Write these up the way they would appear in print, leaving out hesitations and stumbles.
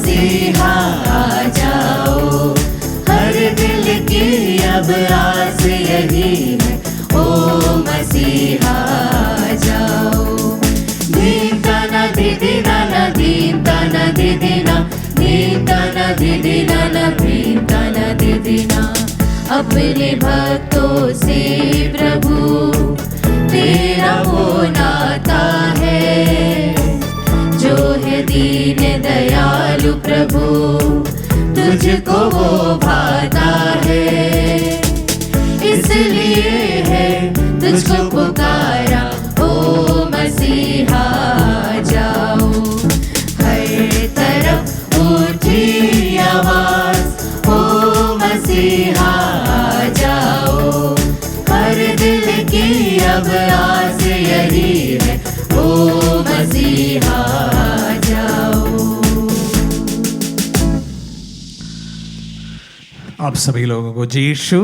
मसीहा आ जाओ, हर दिल की अब आस यही है, ओ मसीहा आ जाओ। दीन तना दीदिना न दीन तना दीदिना, दीन तना दीदिना न दीन तना दीदिना। अपने भक्तों से प्रभु तेरा वो नाता है, जो है दीन दयालु प्रभु तुझको वो भाता है। इसलिए है तुझको पुकारा, ओ मसीहा आ जाओ। हर तरफ उठी आवाज, ओ मसीहा आ जाओ, हर दिल की अब आस यही है, ओ मसीहा आ जाओ। आप सभी लोगों को यीशु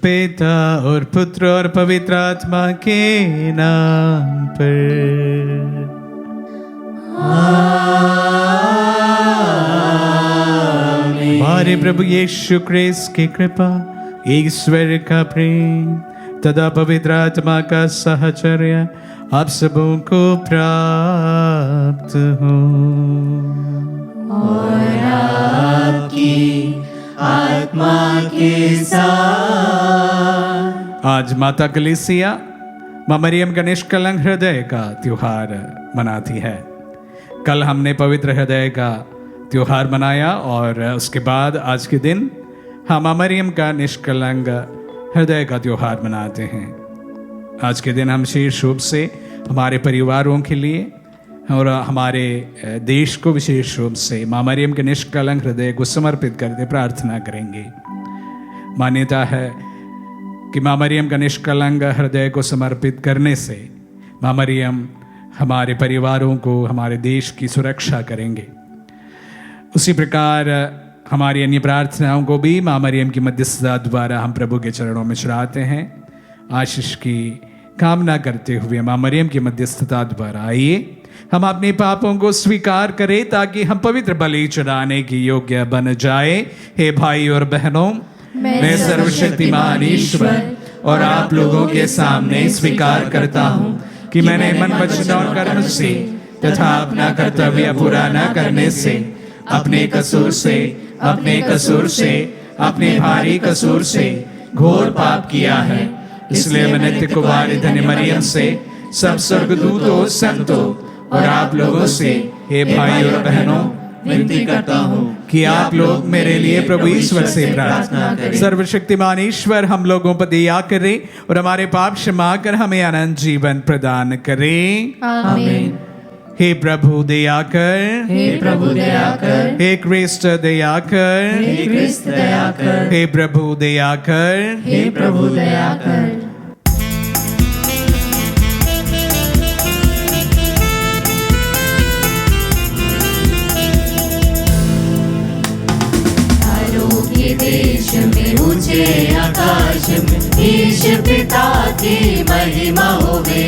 पिता और पुत्र और पवित्र आत्मा के नाम पर हमारे प्रभु यीशु क्रिस्त की कृपा, ईश्वर का प्रेम तथा पवित्र आत्मा का साहचर्य आप सबों को प्राप्त हो। और आपकी आत्मा के साथ। आज माता कलीसिया माँ मरियम का निष्कलंक हृदय का त्योहार मनाती है। कल हमने पवित्र हृदय का त्योहार मनाया और उसके बाद आज के दिन हम माँ मरियम का निष्कलंक हृदय का त्योहार मनाते हैं। आज के दिन हम विशेष रूप से हमारे परिवारों के लिए और हमारे देश को विशेष रूप से माँ मरियम के निष्कलंक हृदय को समर्पित करके प्रार्थना करेंगे। मान्यता है कि माँ मरियम का निष्कलंक हृदय को समर्पित करने से माँ मरियम हमारे परिवारों को, हमारे देश की सुरक्षा करेंगे। उसी प्रकार हमारी अन्य प्रार्थनाओं को भी माँ मरियम की मध्यस्थता द्वारा हम प्रभु के चरणों में चढ़ाते हैं। आशीष की कामना करते हुए माँ मरियम की मध्यस्थता द्वारा आइए हम अपने पापों को स्वीकार करें ताकि हम पवित्र बलि चढ़ाने की योग्य बन जाए। हे भाई और बहनों, मैं सर्वशक्तिमान ईश्वर और आप लोगों के सामने स्वीकार करता हूँ कि मैंने मन, वचन और कर्म से तथा अपना कर्तव्य पूरा न करने से, अपने कसूर से, अपने भारी कसूर से घोर पाप किया है। इसलिए मैं नित्य कुमारी धन्य मरियम से, सब स्वर्गदूतों, संतों और आप लोगों से, हे भाई और बहनों, विनती करता हूँ कि आप लोग मेरे लिए प्रभु ईश्वर से प्रार्थना करें। सर्वशक्तिमान ईश्वर हम लोगों पर दया करे और हमारे पाप क्षमा कर हमें अनंत जीवन प्रदान करे। आमीन। हे प्रभु दया कर, हे प्रभु दया कर, हे क्रिस्त दया कर, हे क्रिस्त दया कर, हे प्रभु दया कर, हे प्रभु दया कर। देश में ऊंचे आकाश में ईश पिता की महिमा होवे।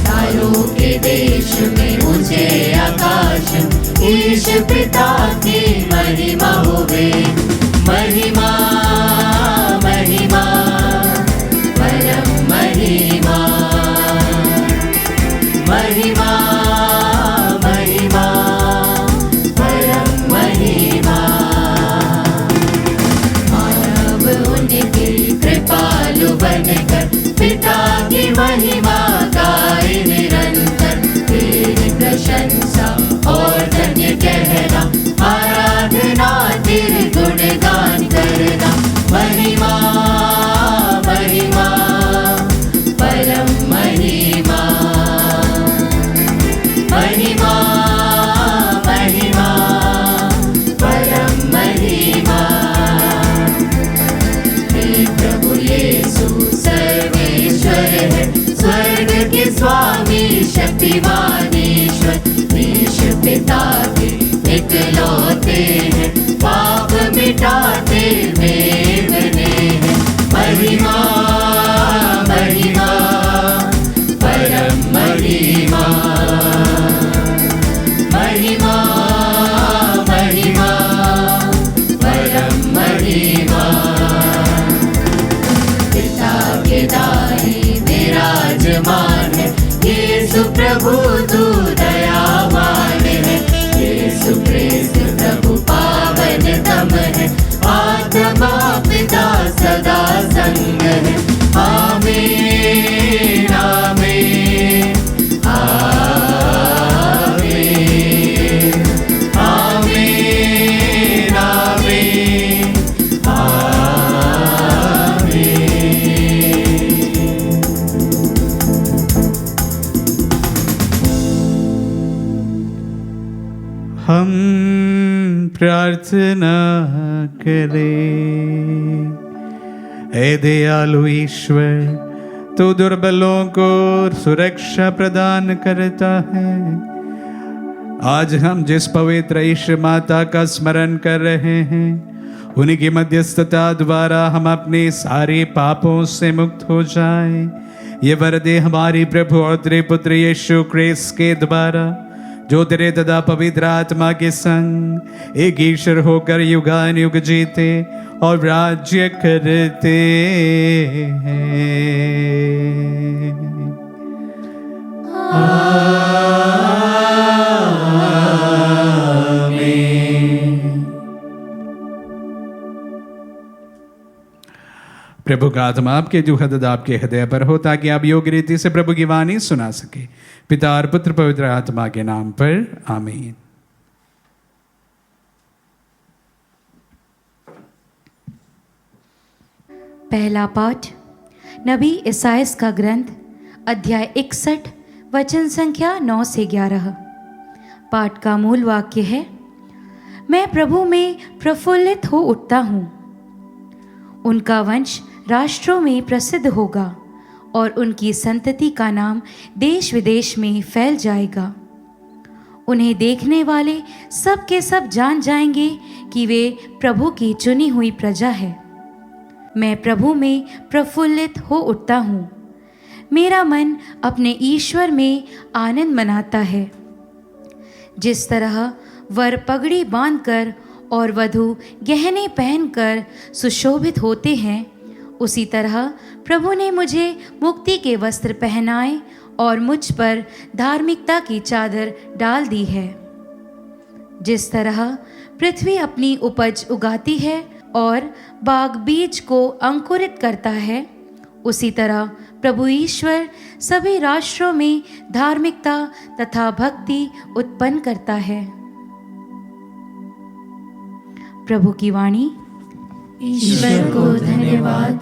तारों के देश में ऊंचे आकाश में ईश पिता की महिमा होवे। महिमा महिमा परम महिमा, महिमा महिमा परम महिमा। कृपालु बनकर पिता की महिमा गाए निरंतर। तेरी प्रशंसा और धन्य कहना, आराधना तेरे गुणगान करना। महिमा महिमा परम महिमा, महिमा महिमा परम महिमा। प्रभु यीशु सर्वेश्वर है, स्वर्ग के स्वामी शक्तिमान ईश्वर। ईश पिता के इकलौते हैं, पाप मिटाते वे बने हैं। महिमा महिमा परम महिमा, महिमा हम प्रार्थना करें। हे दयालु ईश्वर, तू दुर्बलों को सुरक्षा प्रदान करता है। आज हम जिस पवित्र ईश्वर माता का स्मरण कर रहे हैं, उनकी मध्यस्थता द्वारा हम अपने सारे पापों से मुक्त हो जाएं। ये वरदे हमारी प्रभु और तेरे पुत्र यीशु क्रिस्त के द्वारा, जो तेरे तथा पवित्र आत्मा के संग एक ईश्वर होकर युगान युग जीते और राज्य करते हैं। प्रभु का आत्मा आपके दुखद आपके हृदय पर हो, ताकि आप योग्य रीति से प्रभु की वाणी सुना सके। पिता और पुत्र पवित्र आत्मा के नाम पर आमीन। पहला पाठ नबी इसायास का ग्रंथ अध्याय 61 वचन संख्या 9 से 11। पाठ का मूल वाक्य है, मैं प्रभु में प्रफुल्लित हो उठता हूँ। उनका वंश राष्ट्रों में प्रसिद्ध होगा और उनकी संतति का नाम देश विदेश में फैल जाएगा। उन्हें देखने वाले सब के सब जान जाएंगे कि वे प्रभु की चुनी हुई प्रजा है। मैं प्रभु में प्रफुल्लित हो उठता हूँ। मेरा मन अपने ईश्वर में आनंद मनाता है। जिस तरह वर पगड़ी बांधकर और वधू गहने पहनकर सुशोभित होते हैं, उसी तरह प्रभु ने मुझे मुक्ति के वस्त्र पहनाए और मुझ पर धार्मिकता की चादर डाल दी है। जिस तरह पृथ्वी अपनी उपज उगाती है और बाग बीज को अंकुरित करता है, उसी तरह प्रभु ईश्वर सभी राष्ट्रों में धार्मिकता तथा भक्ति उत्पन्न करता है। प्रभु की वाणी। ईश्वर को धन्यवाद।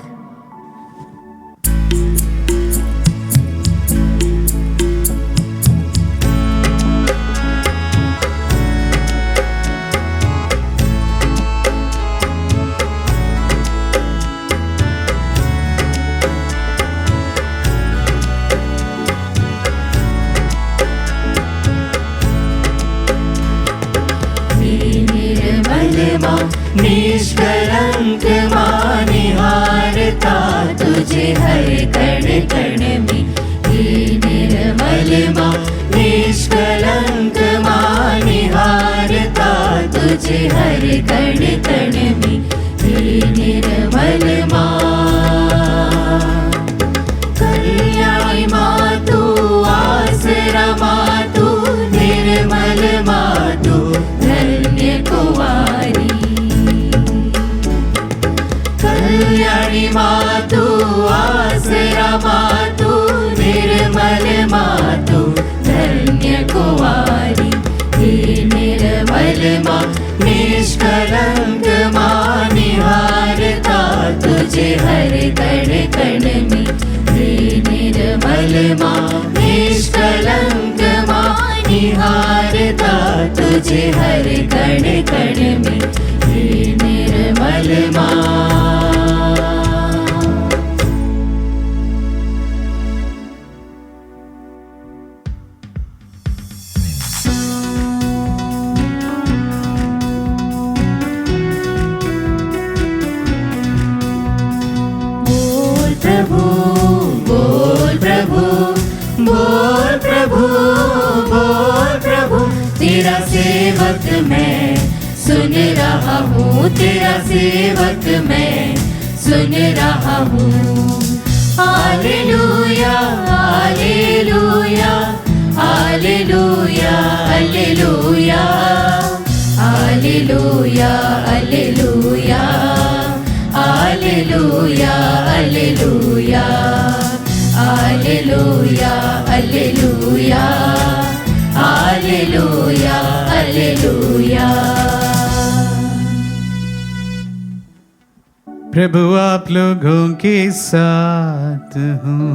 निष्कलंक मानिहारता तुझे हर कण कण में। हे निर्मल माँ निष्कलंक मानिहारता तुझे हर कण कण में। हे निर्मल माँ कल्याणी माँ तू, आसरा माँ तू, निर्मल माँ तू, धन्य कुंवारी। कल्याणी माँ तू, आसरा माँ तू, निर्मल माँ तू, धन्य कुंवारी। हे निर्मल माँ निष्कलंक माँ निहारता तुझे हर कण कण में। हे निर्मल माँ निष्कलंक माँ निहारता तुझे हर कण कण में। हे निर्मल माँ। तेरा सेवक मैं सुन रहा हूँ, तेरा सेवक मैं सुन रहा हूँ। Hallelujah hallelujah hallelujah hallelujah hallelujah hallelujah hallelujah hallelujah hallelujah hallelujah hallelujah hallelujah. प्रभु आप लोगों के साथ हूँ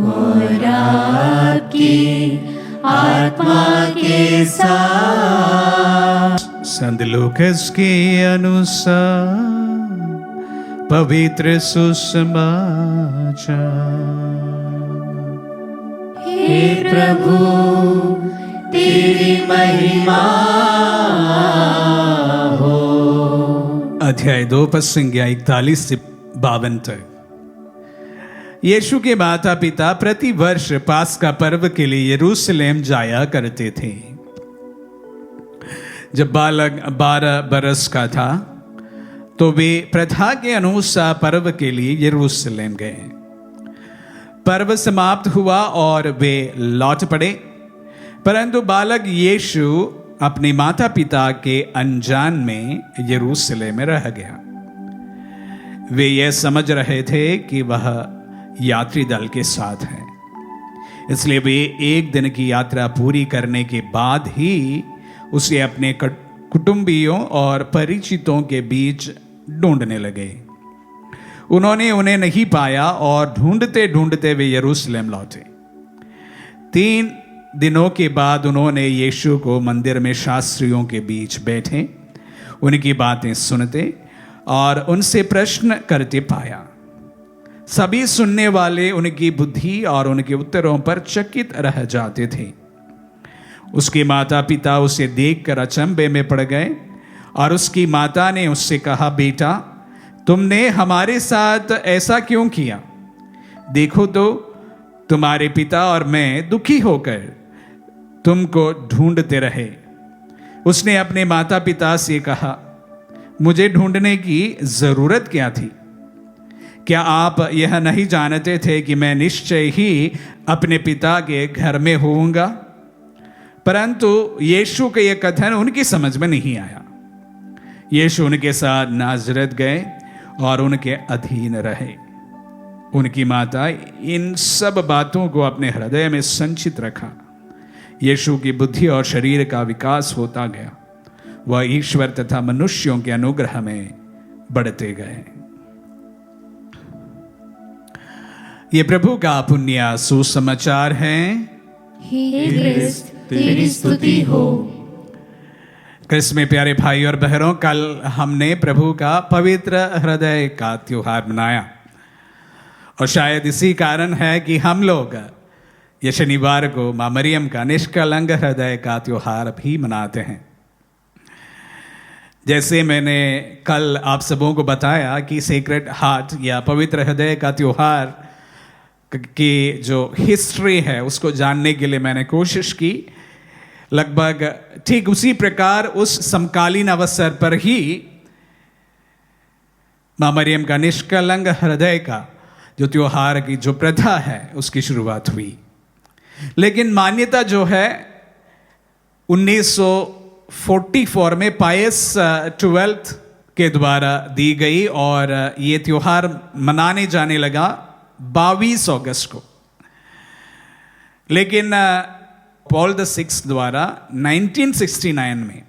और आपकी आत्मा के साथ। संत लूकास के अनुसार पवित्र सुसमाचार। हे प्रभु तेरी महिमा हो। अध्याय 2 पद संज्ञा 41 से 52 तक। यीशु के माता पिता प्रति वर्ष पास्का पर्व के लिए यरूशलेम जाया करते थे। जब बालक 12 बरस का था तो वे प्रथा के अनुसार पर्व के लिए यरूशलेम गए। पर्व समाप्त हुआ और वे लौट पड़े, परंतु बालक यीशु अपने माता पिता के अनजान में यरूशलेम में रह गया। वे यह समझ रहे थे कि वह यात्री दल के साथ है, इसलिए वे एक दिन की यात्रा पूरी करने के बाद ही उसे अपने कुटुंबियों और परिचितों के बीच ढूंढने लगे। उन्होंने उन्हें नहीं पाया और ढूंढते ढूंढते वे यरूशलेम लौटे। 3 दिनों के बाद उन्होंने यीशु को मंदिर में शास्त्रियों के बीच बैठे उनकी बातें सुनते और उनसे प्रश्न करते पाया। सभी सुनने वाले उनकी बुद्धि और उनके उत्तरों पर चकित रह जाते थे। उसके माता पिता उसे देखकर अचंभे में पड़ गए और उसकी माता ने उससे कहा, बेटा तुमने हमारे साथ ऐसा क्यों किया? देखो तो तुम्हारे पिता और मैं दुखी होकर तुमको ढूंढते रहे। उसने अपने माता पिता से कहा, मुझे ढूंढने की जरूरत क्या थी? क्या आप यह नहीं जानते थे कि मैं निश्चय ही अपने पिता के घर में होऊंगा? परंतु यीशु का यह कथन उनकी समझ में नहीं आया। यीशु उनके साथ नाजरत गए और उनके अधीन रहे। उनकी माता इन सब बातों को अपने हृदय में संचित रखा। यीशु की बुद्धि और शरीर का विकास होता गया। वह ईश्वर तथा मनुष्यों के अनुग्रह में बढ़ते गए। ये प्रभु का पुण्य सुसमाचार है। हे क्रिस्त तेरी स्तुति हो। क्रिस्त में प्यारे भाई और बहनों, कल हमने प्रभु का पवित्र हृदय का त्योहार मनाया और शायद इसी कारण है कि हम लोग ये शनिवार को मां मरियम का निष्कलंक हृदय का त्योहार भी मनाते हैं। जैसे मैंने कल आप सबों को बताया कि सेक्रेड हार्ट या पवित्र हृदय का त्योहार की जो हिस्ट्री है उसको जानने के लिए मैंने कोशिश की। लगभग ठीक उसी प्रकार उस समकालीन अवसर पर ही मां मरियम का निष्कलंक हृदय का जो त्योहार की जो प्रथा है उसकी शुरुआत हुई। लेकिन मान्यता जो है 1944 में पायस 12 के द्वारा दी गई और ये त्योहार मनाने जाने लगा 22 अगस्त को। लेकिन पॉल VI द्वारा 1969 में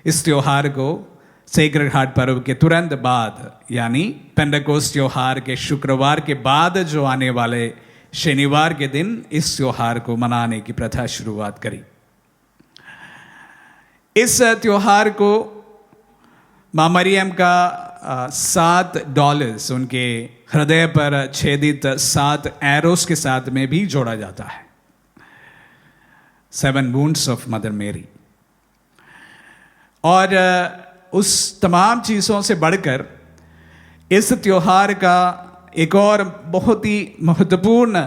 इस त्योहार को सेक्रेड हार्ट पर्व के तुरंत बाद यानी पेंटेकोस्ट त्योहार के शुक्रवार के बाद जो आने वाले शनिवार के दिन इस त्योहार को मनाने की प्रथा शुरुआत करी। इस त्योहार को मां मरियम का $7 उनके हृदय पर छेदित 7 एरोस के साथ में भी जोड़ा जाता है। 7 wounds of Mother Mary। और उस तमाम चीज़ों से बढ़कर इस त्योहार का एक और बहुत ही महत्वपूर्ण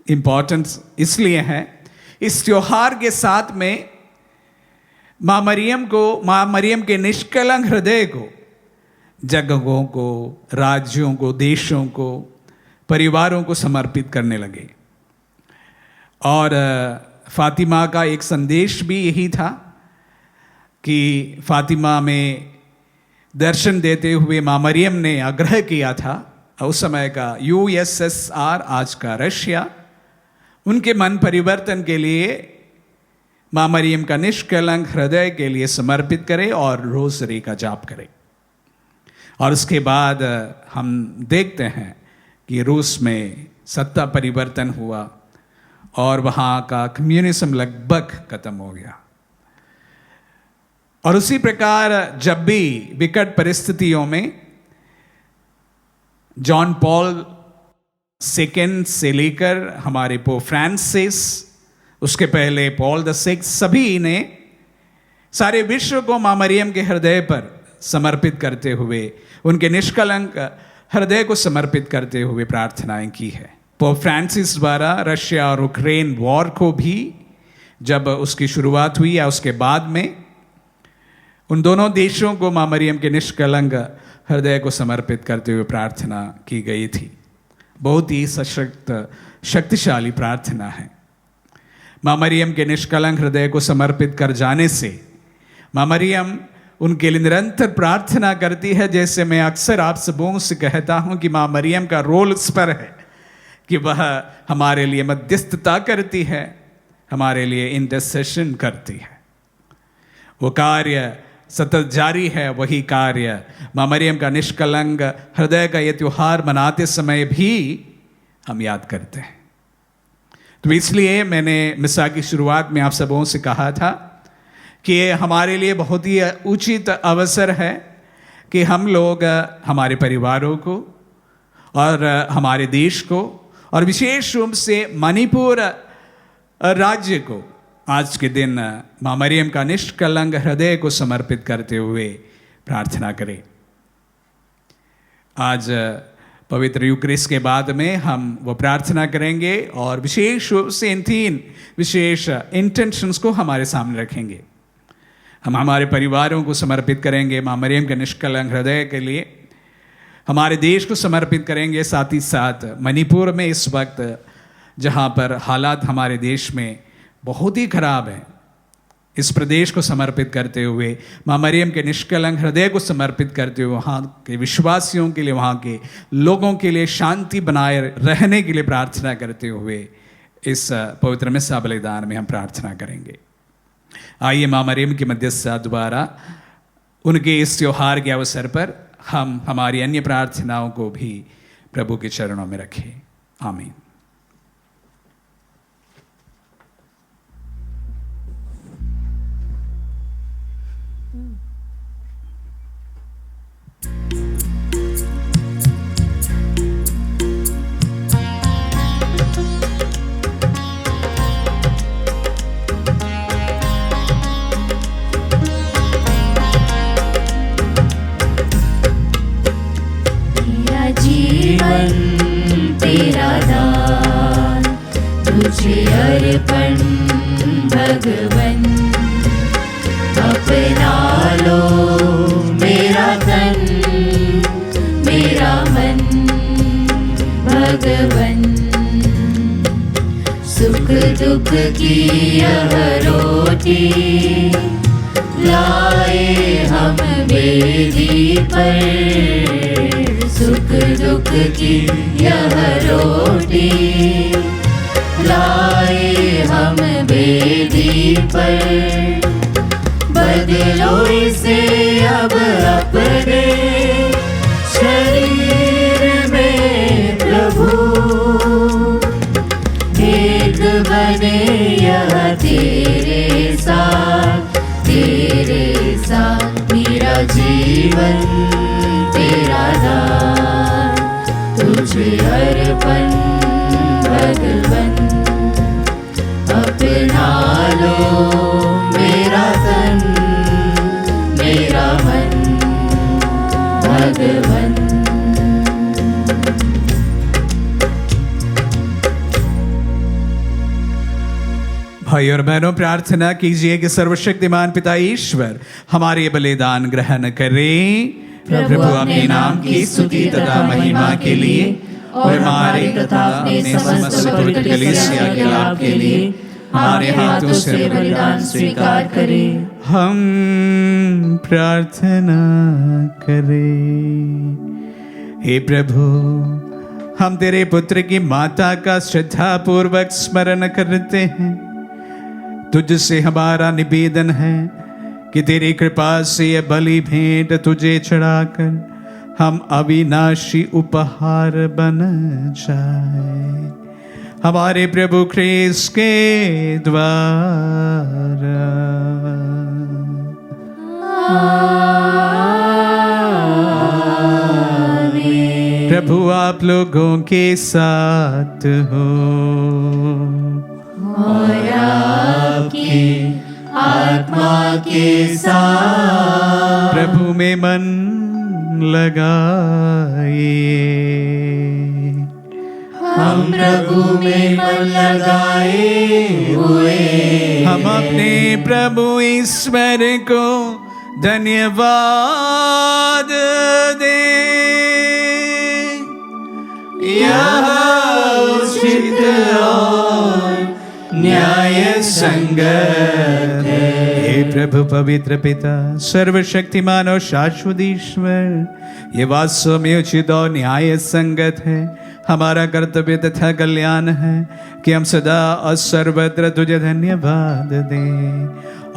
इम्पोर्टेंस इसलिए है, इस त्योहार के साथ में मां मरियम के निष्कलंक हृदय को जगहों को, राज्यों को, देशों को, परिवारों को समर्पित करने लगे। और फातिमा का एक संदेश भी यही था कि फातिमा में दर्शन देते हुए मां मरियम ने आग्रह किया था, उस समय का USSR आज का रशिया, उनके मन परिवर्तन के लिए मां मरियम का निष्कलंक हृदय के लिए समर्पित करे और रोज़री का जाप करे। और उसके बाद हम देखते हैं कि रूस में सत्ता परिवर्तन हुआ और वहाँ का कम्युनिज्म लगभग खत्म हो गया। और उसी प्रकार जब भी विकट परिस्थितियों में जॉन पॉल सेकेंड से लेकर हमारे पोप फ्रांसिस, उसके पहले पॉल द सिक्स्थ, सभी ने सारे विश्व को मां मरियम के हृदय पर समर्पित करते हुए, उनके निष्कलंक हृदय को समर्पित करते हुए प्रार्थनाएं की है। पोप फ्रांसिस द्वारा रशिया और यूक्रेन वॉर को भी जब उसकी शुरुआत हुई या उसके बाद में उन दोनों देशों को मां मरियम के निष्कलंक हृदय को समर्पित करते हुए प्रार्थना की गई थी। बहुत ही सशक्त शक्तिशाली प्रार्थना है। मां मरियम के निष्कलंक हृदय को समर्पित कर जाने से मां मरियम उनके लिए निरंतर प्रार्थना करती है। जैसे मैं अक्सर आप सबों से कहता हूं कि मां मरियम का रोल इस पर है कि वह हमारे लिए मध्यस्थता करती है, हमारे लिए इंटरसेशन करती है। वो कार्य सतत जारी है। वही कार्य मां मरियम का निष्कलंक हृदय का ये त्योहार मनाते समय भी हम याद करते हैं। तो इसलिए मैंने मिसा की शुरुआत में आप सबों से कहा था कि ये हमारे लिए बहुत ही उचित अवसर है कि हम लोग हमारे परिवारों को और हमारे देश को और विशेष रूप से मणिपुर राज्य को आज के दिन मां मरियम का निष्कलंक हृदय को समर्पित करते हुए प्रार्थना करें। आज पवित्र यूक्रिस्ट के बाद में हम वो प्रार्थना करेंगे और विशेष रूप से इन 3 विशेष इंटेंशंस को हमारे सामने रखेंगे। हम हमारे परिवारों को समर्पित करेंगे मां मरियम के निष्कलंक हृदय के लिए, हमारे देश को समर्पित करेंगे, साथ ही साथ मणिपुर में इस वक्त जहाँ पर हालात हमारे देश में बहुत ही खराब है, इस प्रदेश को समर्पित करते हुए मां मरियम के निष्कलंक हृदय को समर्पित करते हुए वहाँ के विश्वासियों के लिए, वहाँ के लोगों के लिए शांति बनाए रहने के लिए प्रार्थना करते हुए इस पवित्र मिसा बलिदान में हम प्रार्थना करेंगे। आइए मां मरियम की मध्यस्थता द्वारा उनके इस त्योहार के अवसर पर हम हमारी अन्य प्रार्थनाओं को भी प्रभु के चरणों में रखें। आमीन। तेरा दान तुझे अर्पण भगवन, अपना लो मेरा तन मेरा मन भगवन। सुख दुख की यह रोटी लाए हम वेदी पर, सुख दुख की यह रोटी लाए हम वेदी पर। बदलो इसे अब अपने शरीर में प्रभु, एक बने यह तेरे साथ मेरा जीवन तेरा दान तुझे अर्पण भगवन। अपना लो मेरा तन मेरा मन भगवन। भाई और बहनों, प्रार्थना कीजिए कि सर्वशक्तिमान पिता ईश्वर हमारे बलिदान ग्रहण करें। प्रभु अपने नाम की स्तुति तथा महिमा के लिए और हमारे तथा अपने समस्त पवित्र कलीसिया के लाभ के लिए हमारे हाथों से बलिदान स्वीकार करें। हम प्रार्थना करें। हे प्रभु, हम तेरे पुत्र की माता का श्रद्धा पूर्वक स्मरण करते हैं। तुझसे हमारा निवेदन है कि तेरी कृपा से यह बलि भेंट तुझे चढ़ाकर हम अविनाशी उपहार बन जाए। हमारे प्रभु ख्रीस्त के द्वारा। प्रभु आप लोगों के साथ हो और आपकी आत्मा के साथ। प्रभु में मन लगाइए। हम प्रभु में मन लगाए हुए हम अपने प्रभु ईश्वर को धन्यवाद दें। यह उचित और न्याय संगत है। हे प्रभु पवित्र पिता सर्वशक्तिमान और शाश्वत ईश्वर, ये वास्तव में उचित और न्याय संगत है, हमारा कर्तव्य तथा कल्याण है कि हम सदा और सर्वत्र तुझे धन्यवाद दें।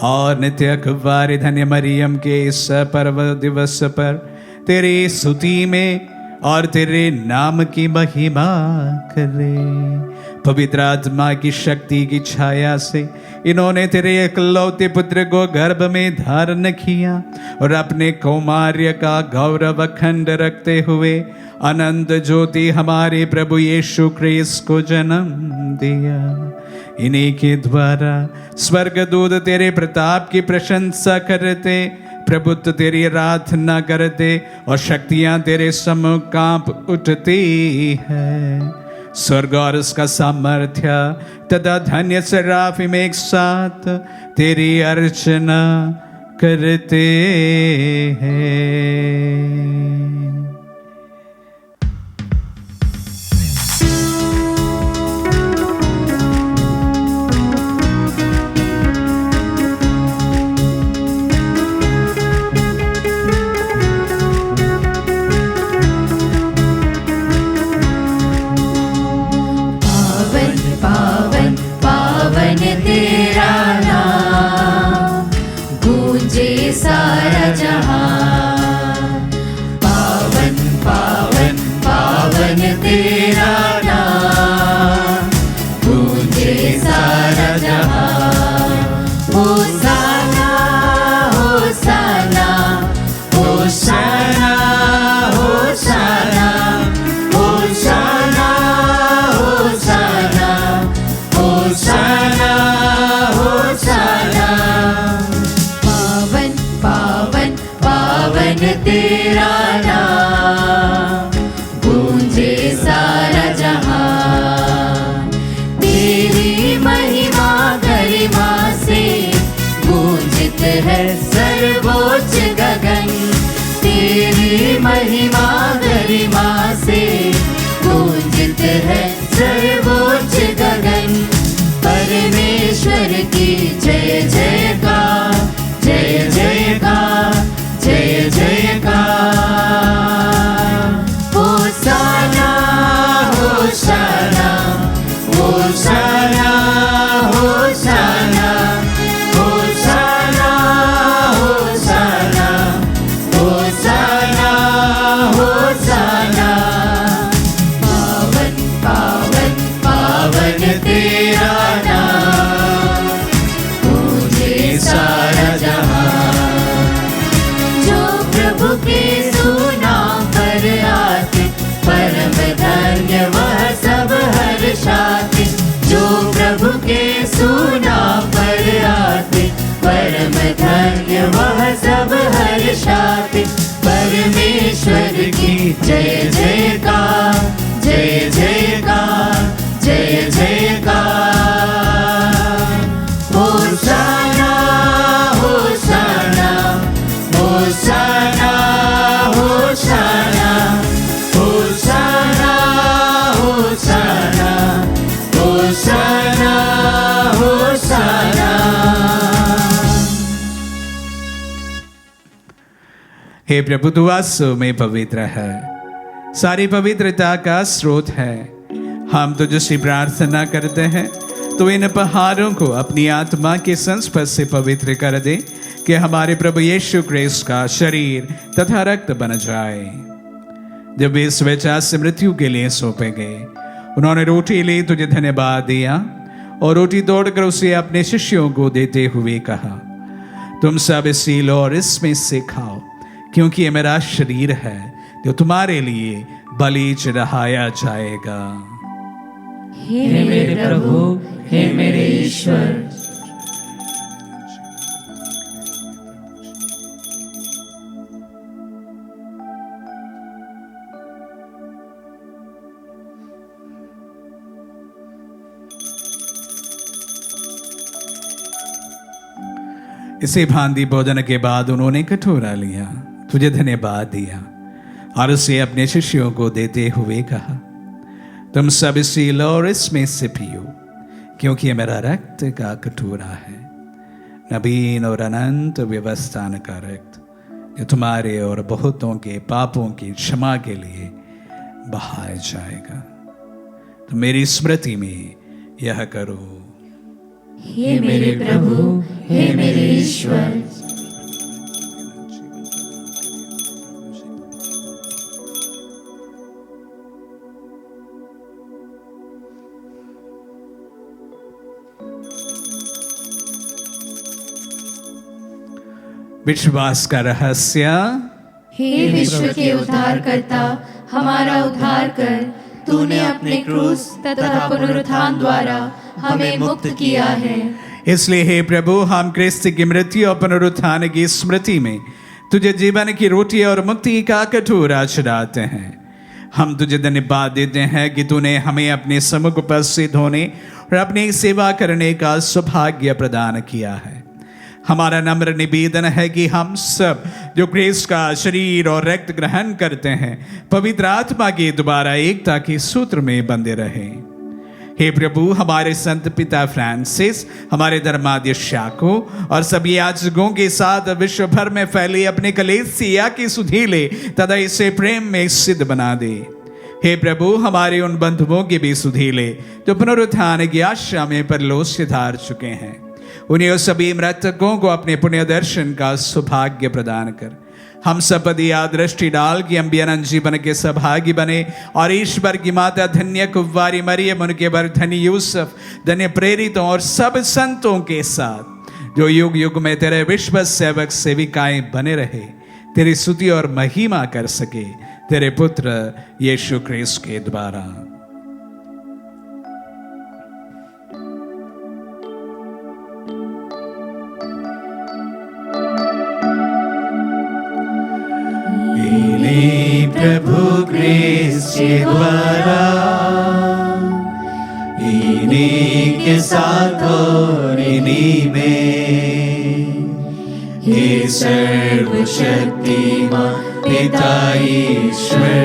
और नित्य अखबारी धन्य मरियम के इस पर्व दिवस पर तेरी स्तुति में और तेरे नाम की महिमा करें। पवित्र आत्मा की शक्ति की छाया से इन्होंने तेरे इकलौते पुत्र को गर्भ में धारण किया और अपने कौमार्य का गौरव अखंड रखते हुए अनंत ज्योति हमारे प्रभु यीशु ख्रीस्त को जन्म दिया। इन्हीं के द्वारा स्वर्गदूत तेरे प्रताप की प्रशंसा करते, प्रभुत्व तेरी आराधना करते और शक्तियां तेरे सम्मुख कांप उठती है। स्वर्ग और उसका सामर्थ्य तथा धन्य सराफिम एक साथ तेरी अर्चना करते हैं। तेरा नाम गूंजे सारा जहां। पावन पावन पावन तेरा नाम गूंजे सारा जहां। होसाना होसाना होसाना होसाना होसाना होसाना होसाना होसाना। पावन पावन पावन तेरा नाम गूंजे सारा जहां। तेरी महिमा गरिमा से गूंजित है सर्वोच्च गगन। तेरी महिमा गरिमा से गूंजित है सर्वोच्च गगन। परमेश्वर की जय जयकार जय जयकार जय जयकार। होसाना होसाना होसाना होसाना होसाना होसाना होसाना होसाना। पावन पावन पावन तेरा नाम गूंजे सारा जहां। जो प्रभु के सुनाम पर आते परम धन्य वह सब हर्षाते। जो प्रभु के सुनाम पर आते परम धन्य वह सब हर्षाते। परमेश्वर की जय जयकार जय जयकार जय जयकार। होसाना होसाना होसाना होसाना होसाना होसाना होसाना होसाना। हे प्रभु तू वास्तव में पवित्र है, सारी पवित्रता का स्रोत है। हम तुझसे प्रार्थना करते हैं तो इन पहाड़ों को अपनी आत्मा के संस्पर्श से पवित्र कर दे कि हमारे प्रभु यीशु ख्रीस्त का शरीर तथा रक्त बन जाए। जब वे स्वेच्छा से मृत्यु के लिए सौंपे गए उन्होंने रोटी ली, तुझे धन्यवाद दिया और रोटी तोड़कर उसे अपने शिष्यों को देते हुए कहा, तुम सब इसी लो और इसमें से खाओ, क्योंकि ये मेरा शरीर है जो तुम्हारे लिए बलि चढ़ाया जाएगा। हे मेरे प्रभु, हे मेरे ईश्वर। इसे भांति भोजन के बाद उन्होंने कटोरा लिया, तुझे धन्यवाद दिया और उसे अपने शिष्यों को देते हुए कहा, तुम सब इसे लो और इसमें से पियो, क्योंकि ये मेरा रक्त का कटोरा है, नवीन और अनंत व्यवस्थान का रक्त, जो तुम्हारे और बहुतों के पापों की क्षमा के लिए बहाया जाएगा। तो मेरी स्मृति में यह करो। हे मेरे प्रभु, हे मेरे ईश्वर। विश्वास का रहस्य। हे विश्व के उद्धारकर्ता, हमारा उद्धार कर। तूने अपने क्रूस तथा पुनरुत्थान द्वारा हमें मुक्त किया है। इसलिए हे प्रभु, हम क्रिस्त की मृत्यु और पुनरुत्थान की स्मृति में तुझे जीवन की रोटी और मुक्ति का कटोरा चढ़ाते हैं। हम तुझे धन्यवाद देते हैं कि तूने हमें अपने सम्मुख उपस्थित होने और अपनी सेवा करने का सौभाग्य प्रदान किया है। हमारा नम्र निवेदन है कि हम सब जो क्रिस्त का शरीर और रक्त ग्रहण करते हैं, पवित्र आत्मा के द्वारा एकता के सूत्र में बंधे रहें। हे प्रभु, हमारे संत पिता फ्रांसिस, हमारे धर्माध्यक्ष याकूब और सभी याजकों के साथ विश्व भर में फैली अपने कलीसिया की सुधि ले तथा इसे प्रेम में सिद्ध बना दे। हे प्रभु, हमारे उन बंधुओं की भी सुधि ले जो पुनरुत्थान की आशा में परलोक सिधार चुके हैं। उन्हें और सभी मृतकों को अपने पुण्य दर्शन का सौभाग्य प्रदान कर हम सब पर दिया दृष्टि डाल कि हम भी अनंत जीवन के सहभागी बने और ईश्वर की माता धन्य कुंवारी मरियम, उनके वर धन्य यूसुफ, धन्य प्रेरितों और सब संतों के साथ जो युग युग में तेरे विश्व सेवक सेविकाएं बने रहे, तेरी स्तुति और महिमा कर सके, तेरे पुत्र यीशु क्रिस्त के द्वारा। प्रभु क्रिस्त के द्वारा, इन्हीं के साथ और इन्हीं में, हे सर्वशक्तिमान पिता ईश्वर,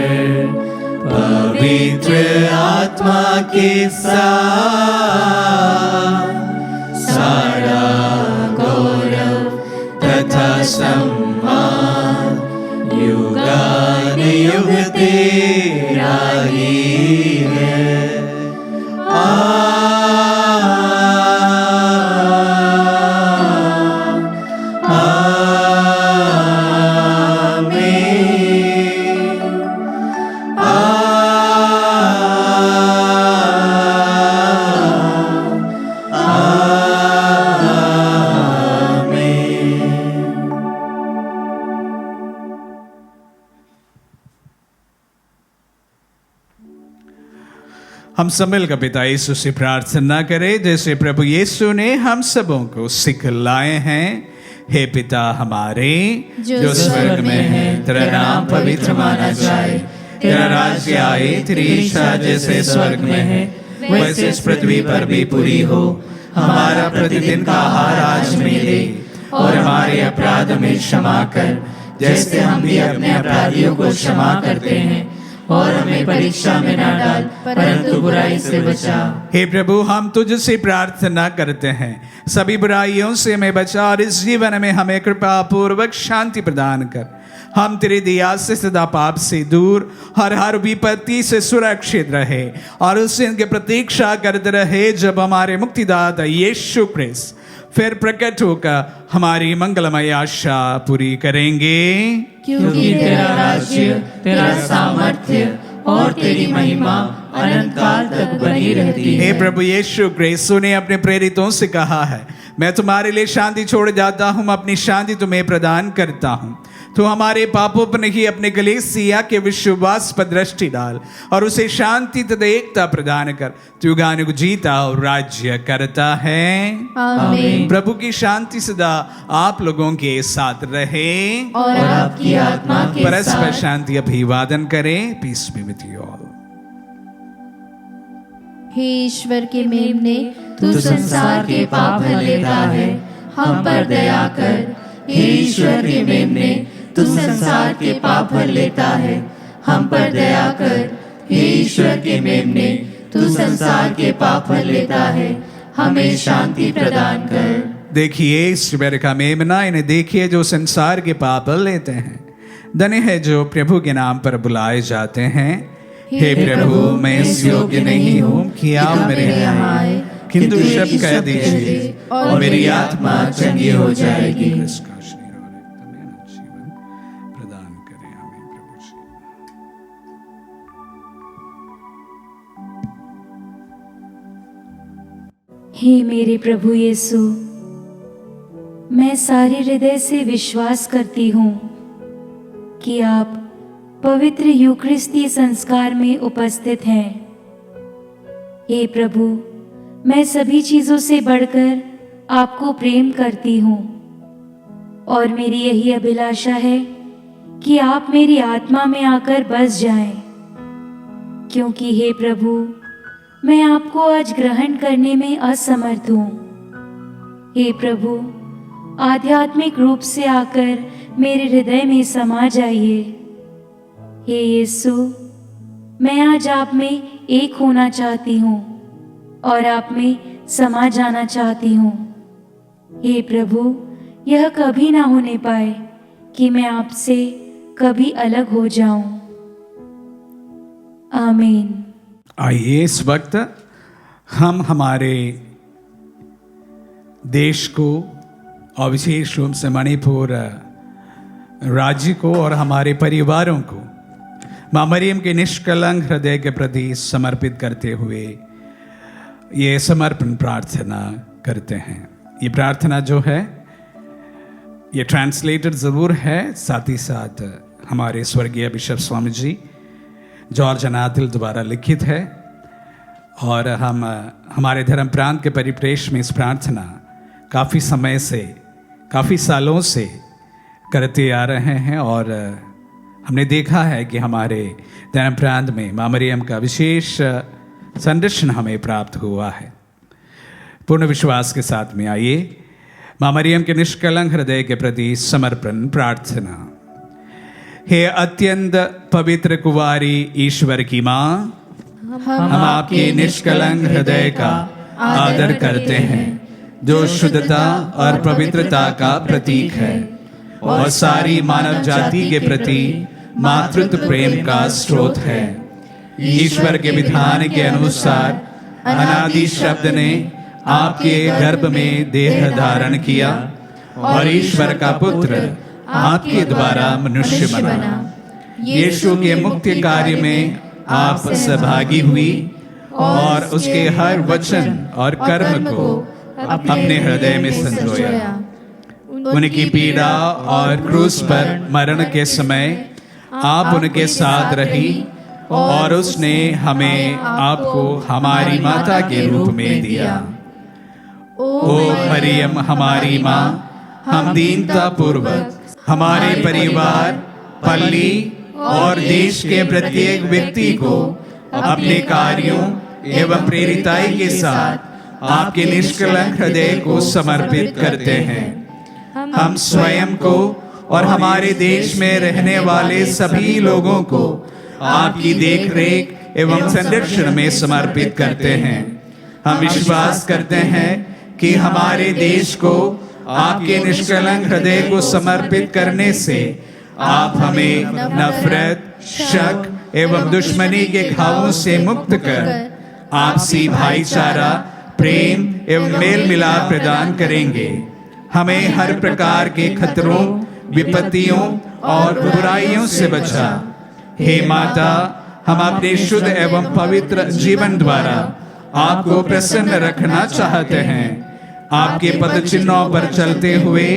पवित्र आत्मा के साथ सारा गौरव तथा सम्मान युगान युग तेरा ही है। हम सब मिलकर पिता यीशु से प्रार्थना करें जैसे प्रभु यीशु ने हम सबों को सिखलाए हैं। हे पिता हमारे जो स्वर्ग में है, तेरा नाम पवित्र माना जाए, तेरा राज्य आए, तेरी इच्छा जैसे स्वर्ग में है वैसे इस पृथ्वी पर भी पूरी हो। हमारा प्रतिदिन का आहार आज हमें दे और हमारे अपराध में क्षमा कर जैसे हम भी अपने अपराधियों को क्षमा करते हैं, और हमें परीक्षा में ना डाल परंतु बुराई से बचा। हे प्रभु, हम तुझसे प्रार्थना करते हैं सभी बुराइयों से हमें बचा और इस जीवन में हमें कृपा पूर्वक शांति प्रदान कर। हम तेरी दया से सदा पाप से दूर हर विपत्ति से सुरक्षित रहे और उस दिन की प्रतीक्षा करते रहे जब हमारे मुक्तिदाता यीशु क्रिस्त फिर प्रकट होकर हमारी मंगलमय आशा पूरी करेंगे। क्योंकि तेरा राज्य, तेरा सामर्थ्य और तेरी महिमा अनंत काल तक बनी रहती है। हे प्रभु यीशु क्रिस्तु ने अपने प्रेरितों से कहा है, मैं तुम्हारे लिए शांति छोड़ जाता हूँ, अपनी शांति तुम्हें प्रदान करता हूँ। तो हमारे पापों पर नहीं अपने कलीसिया के विश्वास पर दृष्टि डाल और उसे शांति तथा एकता प्रदान कर। तू युगानुग जीता और राज्य करता है। आमीन। प्रभु की शांति सदा आप लोगों के साथ रहे और आपकी आत्मा के परस्पर साथ। शांति अभिवादन करें। Peace be with you all. हे ईश्वर के मेमने, तू संसार के पाप हर लेता है, हम पर दया कर। हे ईश्वर के मेमने, तू संसार के पाप हर लेता है, हम पर दया कर। हे ईश्वर के मेमने, तू संसार के पाप हर लेता है, हमें शांति प्रदान कर। देखिए ईश्वर का मेमना, इन्हें देखिए जो संसार के पाप लेते हैं। धन्य है जो प्रभु के नाम पर बुलाए जाते हैं। हे प्रभु, मैं इस योग्य नहीं हूँ कि आप मेरे यहाँ आए, किंतु शब्द कह दीजिए और मेरी आत्मा चंगी हो जाएगी। प्रदान करें हमें प्रभु जी। हे मेरे प्रभु यीशु, मैं सारे हृदय से विश्वास करती हूँ कि आप पवित्र यूक्रिस्ती संस्कार में उपस्थित हैं। हे प्रभु, मैं सभी चीज़ों से बढ़कर आपको प्रेम करती हूँ और मेरी यही अभिलाषा है कि आप मेरी आत्मा में आकर बस जाएं, क्योंकि हे प्रभु, मैं आपको आज ग्रहण करने में असमर्थ हूँ। हे प्रभु, आध्यात्मिक रूप से आकर मेरे हृदय में समा जाइए। हे यीशु, मैं आज आप में एक होना चाहती हूँ और आप में समा जाना चाहती हूँ। हे प्रभु, यह कभी ना होने पाए कि मैं आपसे कभी अलग हो जाऊं। आमीन। आइए इस वक्त हम हमारे देश को और विशेष रूप से मणिपुर राज्य को और हमारे परिवारों को माँ मरियम के निष्कलंक हृदय के प्रति समर्पित करते हुए ये समर्पण प्रार्थना करते हैं। ये प्रार्थना जो है ये ट्रांसलेटेड ज़रूर है, साथ ही साथ हमारे स्वर्गीय बिशप स्वामी जी जॉर्ज अनाथिल द्वारा लिखित है और हम हमारे धर्म प्रांत के परिप्रेक्ष्य में इस प्रार्थना काफ़ी समय से, काफ़ी सालों से करते आ रहे हैं और हमने देखा है कि हमारे धर्म प्रांत में माँ मरियम का विशेष संरक्षण हमें प्राप्त हुआ है। पूर्ण विश्वास के साथ में आइए माँ मरियम के निष्कलंक हृदय के प्रति समर्पण प्रार्थना। हे अत्यंत पवित्र कुंवारी ईश्वर की माँ, हम आपके निष्कलंक हृदय का आदर करते हैं जो शुद्धता और पवित्रता का प्रतीक है और सारी मानव जाति के प्रति मातृत्व प्रेम का स्रोत है। ईश्वर के विधान के अनुसार अनादि शब्द ने आपके गर्भ में देह धारण किया और ईश्वर का पुत्र आपके द्वारा मनुष्य बना। यीशु के मुक्ति कार्य में आप सहभागी हुई और उसके हर वचन और कर्म को अपने हृदय में संजोया। उनकी पीड़ा और क्रूस पर मरण के समय आप उनके साथ रही और उसने हमें आपको हमारी माता के रूप में दिया। ओ मरियम हमारी माँ, हम दीनता पूर्वक हमारे परिवार, पल्ली और देश के प्रत्येक व्यक्ति को अपने कार्यों एवं प्रेरिताई के साथ आपके निष्कलंक हृदय को समर्पित करते हैं। हम स्वयं को और हमारे देश में रहने वाले सभी लोगों को आपकी देखरेख एवं संरक्षण में समर्पित करते हैं। हम विश्वास करते हैं कि हमारे देश को आपके निष्कलंक हृदय को समर्पित करने से आप हमें नफरत, शक एवं दुश्मनी के घावों से मुक्त कर आपसी भाईचारा, प्रेम एवं मेल मिलाप प्रदान करेंगे। हमें हर प्रकार के खतरों, विपत्तियों और बुराइयों से बचा। हे माता, हम अपने शुद्ध एवं पवित्र जीवन द्वारा आपको प्रसन्न रखना चाहते हैं। आपके पद चिन्हों पर चलते हुए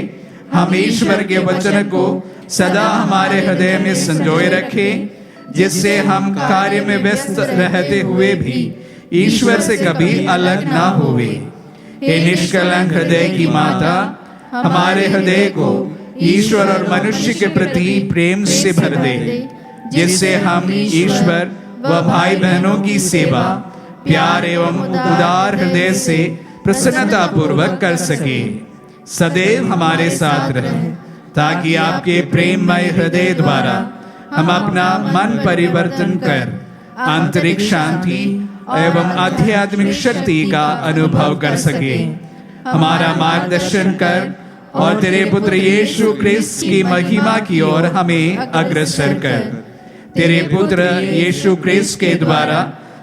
हम ईश्वर के वचन को सदा हमारे हृदय में संजोए रखें, जिससे हम कार्य में व्यस्त रहते हुए भी ईश्वर से कभी अलग ना होवे। हे निष्कलंक हृदय की माता, हमारे हृदय को ईश्वर और मनुष्य के प्रति प्रेम से भर दे, जिससे हम ईश्वर व भाई बहनों की सेवा प्यार एवं उदार हृदय से प्रसन्नता पूर्वक कर सके। सदैव हमारे साथ रहे, ताकि आपके प्रेममय हृदय द्वारा हम अपना मन परिवर्तन कर आंतरिक शांति एवं आध्यात्मिक शक्ति का अनुभव कर सके। हमारा मार्गदर्शन कर और तेरे पुत्र यीशु क्रिस्त की महिमा की ओर हमें अग्रसर कर। तेरे पुत्र यीशु क्रिस्त के द्वारा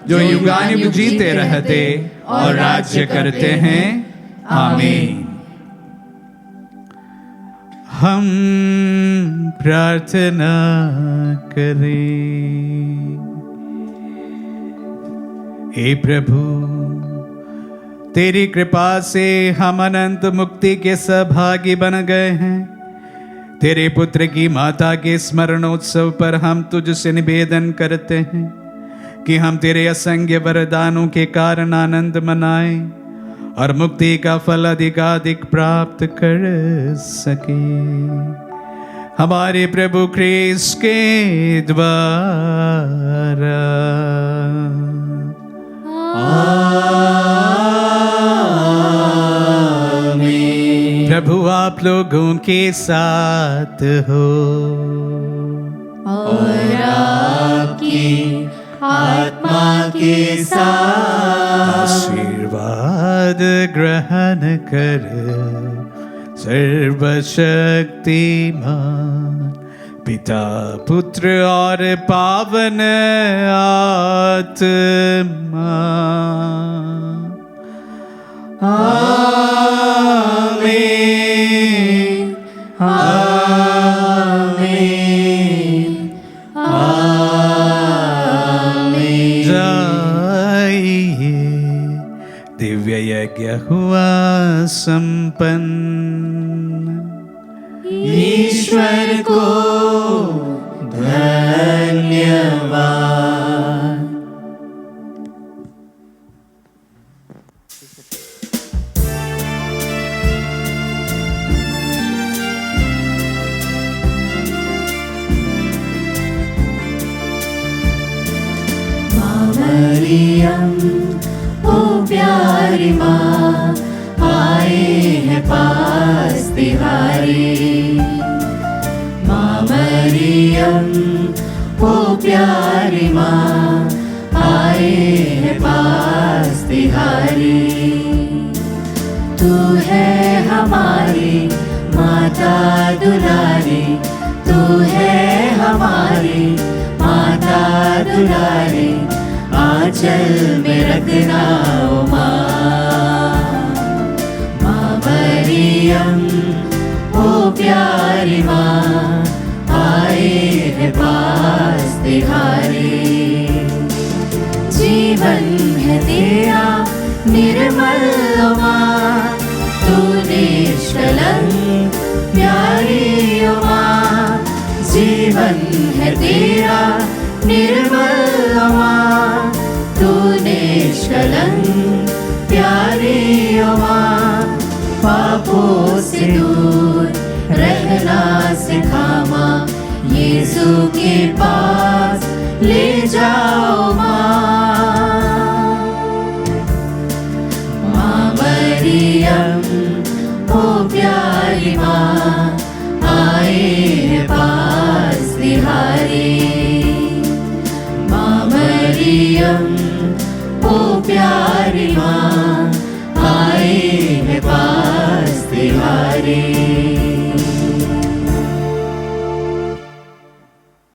जो युगानुयुग जीते रहते और राज्य करते हैं, आमीन। हम प्रार्थना करें। हे प्रभु, तेरी कृपा से हम अनंत मुक्ति के सहभागी बन गए हैं। तेरे पुत्र की माता के स्मरणोत्सव पर हम तुझसे निवेदन करते हैं कि हम तेरे असंख्य वरदानों के कारण आनंद मनाएं और मुक्ति का फल अधिकाधिक प्राप्त कर सके। हमारे प्रभु क्रिस्त के द्वारा। आमीन। प्रभु आप लोगों के साथ हो और आपकी आत्मा के साथ। आशीर्वाद ग्रहण कर सर्वशक्तिमान पिता पुत्र और पावन आत्मा। आमीन आमीन आमीन। जाइए, दिव्य यज्ञ हुआ संपन्न। ईश्वर को धन्यवाद। मरियम ओ प्यारी माँ, आए हैं पास तिहारी। माँ मरियम ओ प्यारी माँ, आए हैं पास तिहारी। तू है हमारी माता दुलारी, तू है हमारी माता दुलारी। आंचल में रखना ओ माँ। माँ मरियम ओ प्यारी माँ, आए हैं पास तिहारी। जीवन है तेरा निर्मल ओ माँ, तू निष्कलंक प्यारी ओ माँ। जीवन है तेरा निर्मल ओ माँ, तू निष्कलंक प्यारी ओ माँ। पापों से दूर रहना सिखा माँ, यीशु के पास ले जाओ माँ। माँ मरियम ओ प्यारी माँ, आए हैं पास तिहारी। माँ मरियम ओ प्यारी माँ, आए हैं पास तिहारी।